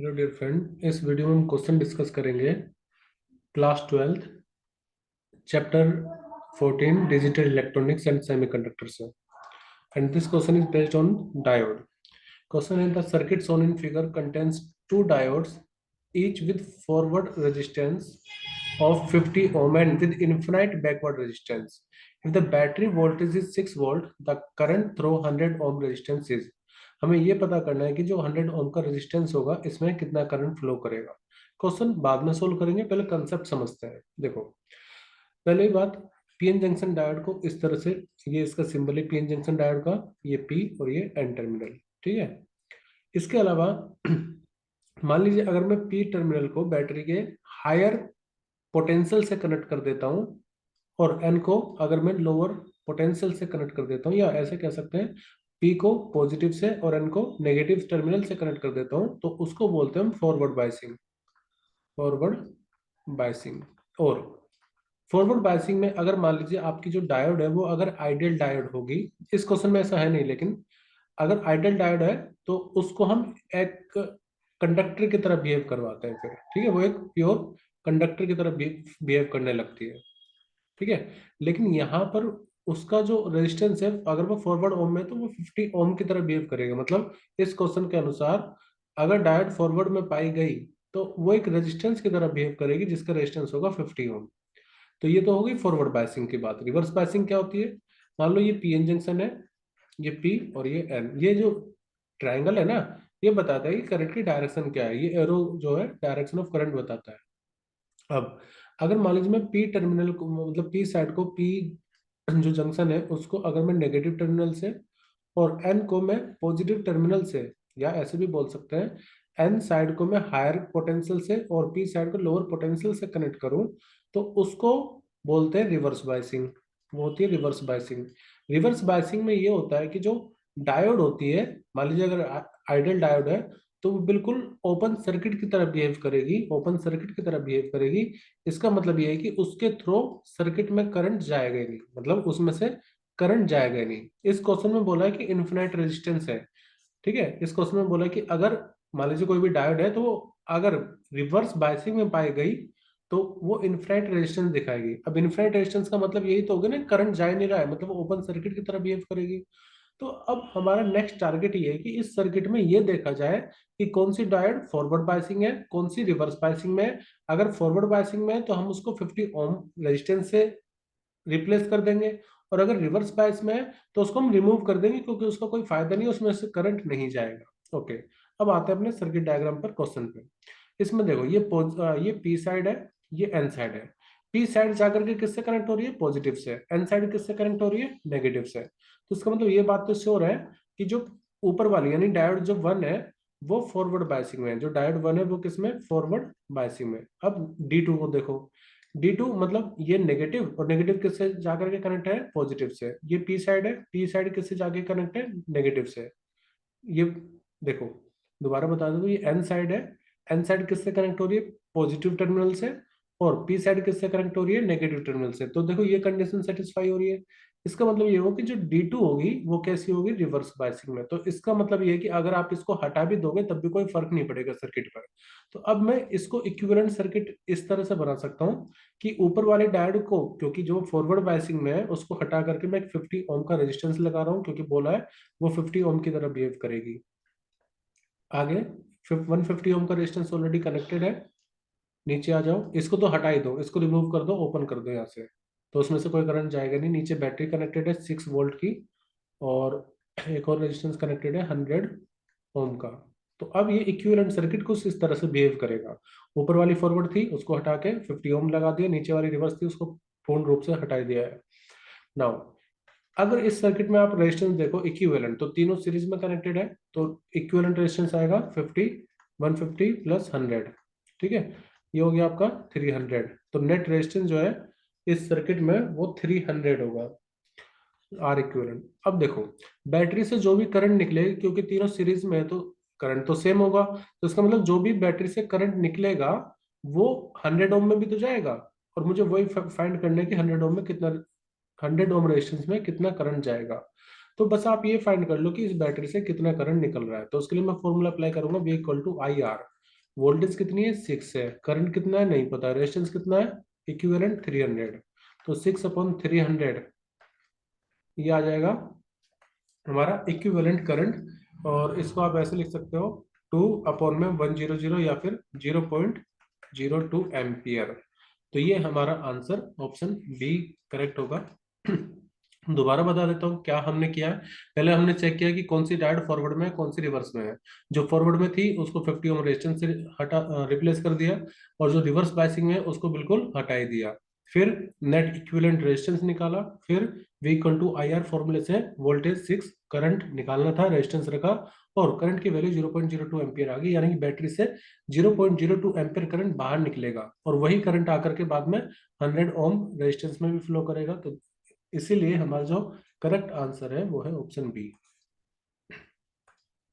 Hello dear friend, इस video में हम क्वेश्चन डिस्कस करेंगे class 12 chapter 14 digital electronics and semiconductor से। And this question is based on diode. Question है the circuit shown in figure contains two diodes each with forward resistance of 50 ohm and with infinite backward resistance. If the battery voltage is 6 volt, the current through 100 ohm resistance is। हमें ये पता करना है कि जो 100 ओम का resistance होगा इसमें कितना करंट फ्लो करेगा। क्वेश्चन बाद में सोल्व करेंगे, पहले कंसेप्ट समझते हैं। देखो, पहले बात, पीएन जंक्शन डायोड को इस तरह से, ये इसका सिंबल है पीएन जंक्शन डायोड का, ये पी और ये एन टर्मिनल, ठीक है। इसके अलावा मान लीजिए अगर मैं पी टर्मिनल को बैटरी के हायर पोटेंशियल से कनेक्ट कर देता हूं और एन को अगर मैं लोअर पोटेंशियल से कनेक्ट कर देता हूं, या ऐसे कह सकते हैं पी को पॉजिटिव से और एन को नेगेटिव टर्मिनल से कनेक्ट कर देता हूं, तो उसको बोलते हैं फॉरवर्ड बायसिंग। Forward biasing. और फॉरवर्ड बायसिंग में अगर मान लीजिए आपकी जो डायोड है वो अगर आइडियल डायोड होगी, इस क्वेश्चन में ऐसा है नहीं, लेकिन अगर आइडियल डायोड है तो उसको हम एक कंडक्टर की तरह बिहेव करवाते हैं फिर, ठीक है। वो एक प्योर कंडक्टर की तरह बिहेव करने लगती है, ठीक है। लेकिन यहाँ पर उसका जो रेजिस्टेंस है, अगर वो फॉरवर्ड ओम में है तो वो 50 ओम की तरह बिहेव करेगा। मतलब इस क्वेश्चन के अनुसार अगर डायोड फॉरवर्ड में पाई गई तो वो एक रेजिस्टेंस की तरह बिहेव करेगी जिसका रेजिस्टेंस होगा 50 ओम। तो ये तो होगी फॉरवर्ड बायसिंग की बात। रिवर्स बायसिंग क्या होती है? मान लो ये पीएन जंक्शन है, ये पी और ये एन, ये जो ट्रायंगल है ना, ये बताता है कि करंट की डायरेक्शन क्या है। ये एरो जो है डायरेक्शन ऑफ करंट बताता है। अब अगर मान लीजिए मैं पी टर्मिनल को, मतलब पी साइड को, पी जो जंक्शन है उसको अगर मैं नेगेटिव टर्मिनल से और एन को मैं पॉजिटिव टर्मिनल से, या ऐसे भी बोल सकते हैं एन साइड को मैं हायर पोटेंशियल से और पी साइड को लोअर पोटेंशियल से कनेक्ट करूं, तो उसको बोलते हैं रिवर्स बायसिंग। वो होती है रिवर्स बायसिंग। रिवर्स बायसिंग में ये होता है कि जो डायोड होती है, मान लीजिए अगर आइडियल डायोड है तो वो बिल्कुल ओपन सर्किट की तरह बिहेव करेगी, ओपन सर्किट की तरह बिहेव करेगी। इसका मतलब ये है कि उसके थ्रू सर्किट में करंट जाएगा ही नहीं, मतलब उसमें से करंट जाएगा ही नहीं। इस क्वेश्चन में बोला है कि इन्फिनाइट रेजिस्टेंस है, ठीक है। इस क्वेश्चन में बोला है कि अगर मान लीजिए कोई भी डायोड है तो वो अगर रिवर्स बायसिंग में पाई गई तो वो इन्फिनाइट रेजिस्टेंस दिखाएगी। अब इन्फिनाइट रेजिस्टेंस का मतलब यही तो होगा ना, करंट जा ही नहीं रहा है, मतलब वो ओपन सर्किट की तरह बिहेव करेगी। तो अब हमारा नेक्स्ट टारगेट ये है कि इस सर्किट में ये देखा जाए कि कौन सी डायोड फॉरवर्ड बायसिंग है, कौन सी रिवर्स बायसिंग में है। अगर फॉरवर्ड बायसिंग में है तो हम उसको 50 ओम रेजिस्टेंस से रिप्लेस कर देंगे, और अगर रिवर्स बायस में है तो उसको हम रिमूव कर देंगे क्योंकि उसका कोई फायदा नहीं, उसमें से करंट नहीं जाएगा। ओके, अब आते हैं अपने सर्किट डायग्राम पर, क्वेश्चन पे। इसमें देखो ये पी साइड है, ये एन साइड है। पी साइड जाकर के किससे कनेक्ट हो रही है? पॉजिटिव से। एन साइड किससे कनेक्ट हो रही है? नेगेटिव से। तो इसका मतलब ये बात तो श्योर है कि जो ऊपर वाली यानी डायोड जो वन है वो फॉरवर्ड बायसिंग में है, जो डायोड वन है वो किसमें? फॉरवर्ड बायसिंग में। अब डी टू को देखो, डी टू मतलब ये नेगेटिव, और नेगेटिव किससे जाकर के कनेक्ट है? पॉजिटिव से। ये पी साइड है, पी साइड किससे जाके कनेक्ट है? नेगेटिव से। ये देखो, दोबारा बता दो, ये एन साइड है, एन साइड किससे कनेक्ट हो रही है? पॉजिटिव टर्मिनल से। और पी साइड किससे कनेक्ट हो रही है? नेगेटिव टर्मिनल से। तो देखो ये कंडीशन सेटिस्फाई हो रही है। इसका मतलब ये होगा कि जो डी टू होगी वो कैसी होगी? रिवर्स बायसिंग में। तो इसका मतलब ये है कि अगर आप इसको हटा भी दोगे तब भी कोई फर्क नहीं पड़ेगा सर्किट पर। तो अब मैं इसको इक्विवेलेंट सर्किट इस तरह से बना सकता हूँ कि ऊपर वाले डायोड को, क्योंकि जो फॉरवर्ड बायसिंग में है उसको हटा करके मैं एक 50 ओम का रेजिस्टेंस लगा रहा हूँ, क्योंकि बोला है वो 50 ओम की तरह बिहेव करेगी। आगे 150 ओम का रेजिस्टेंस ऑलरेडी कनेक्टेड है। नीचे आ जाओ, इसको तो हटा ही दो, इसको रिमूव कर दो, ओपन कर दो यहाँ से, तो उसमें से कोई करंट जाएगा नहीं। नीचे बैटरी कनेक्टेड है 6 वोल्ट की, और एक और रेजिस्टेंस कनेक्टेड है 100 ओम का। तो अब ये इक्विवेलेंट सर्किट कुछ इस तरह से बिहेव करेगा। ऊपर वाली फॉरवर्ड थी उसको हटा के 50 ओम लगा दिया, नीचे वाली रिवर्स थी उसको पूर्ण रूप से हटा दिया है। नाउ अगर इस सर्किट में आप रेजिस्टेंस देखो इक्विवेलेंट, तो तीनों सीरीज में कनेक्टेड है, तो इक्विवेलेंट रेजिस्टेंस आएगा 50, 150 प्लस 100, ठीक है। ये हो गया आपका 300। तो नेट रेजिस्टेंस जो है इस सर्किट में वो 300 होगा, आर इक्विवेलेंट। अब देखो, बैटरी से जो भी करंट निकलेगा, क्योंकि तीनों सीरीज में है तो करंट तो सेम होगा, तो इसका मतलब जो भी बैटरी से करंट निकलेगा वो 100 ओम में भी तो जाएगा। और मुझे वही फाइंड करना है कि 100 ओम में कितना, 100 ओम रेजिस्टेंस में कितना करंट जाएगा। तो बस आप ये फाइंड कर लो कि इस बैटरी से कितना करंट निकल रहा है। तो उसके लिए मैं फॉर्मूला अप्लाई करूंगा, V equal to I R. Voltage कितनी है 6 है, करंट कितना है नहीं पता, रेजिस्टेंस कितना है इक्विवेलेंट 300, तो 6/300 ये आ जाएगा हमारा इक्विवेलेंट करंट। और इसको आप ऐसे लिख सकते हो 2/100 या फिर 0.02 एम्पियर। तो ये हमारा आंसर ऑप्शन बी करेक्ट होगा। दोबारा बता देता हूँ क्या हमने किया है। पहले हमने चेक किया कि कौन सी डायोड फॉरवर्ड में है कौन सी रिवर्स में है। जो फॉरवर्ड में थी उसको 50 ओम रेजिस्टेंस से हटा रिप्लेस कर दिया, और जो रिवर्स बायसिंग में है उसको बिल्कुल हटा ही दिया। फिर नेट इक्विवेलेंट रेजिस्टेंस निकाला, फिर V equal to I R फॉर्मूले से वोल्टेज 6 करंट निकालना था, रेजिस्टेंस रखा और करंट की वैल्यू 0.02 एम्पियर आ गई, यानी कि बैटरी से 0.02 एम्पियर करंट बाहर निकलेगा और वही करंट आकर के बाद में 100 ओम रेजिस्टेंस में भी फ्लो करेगा। तो इसीलिए हमारा जो करेक्ट आंसर है वो है ऑप्शन बी।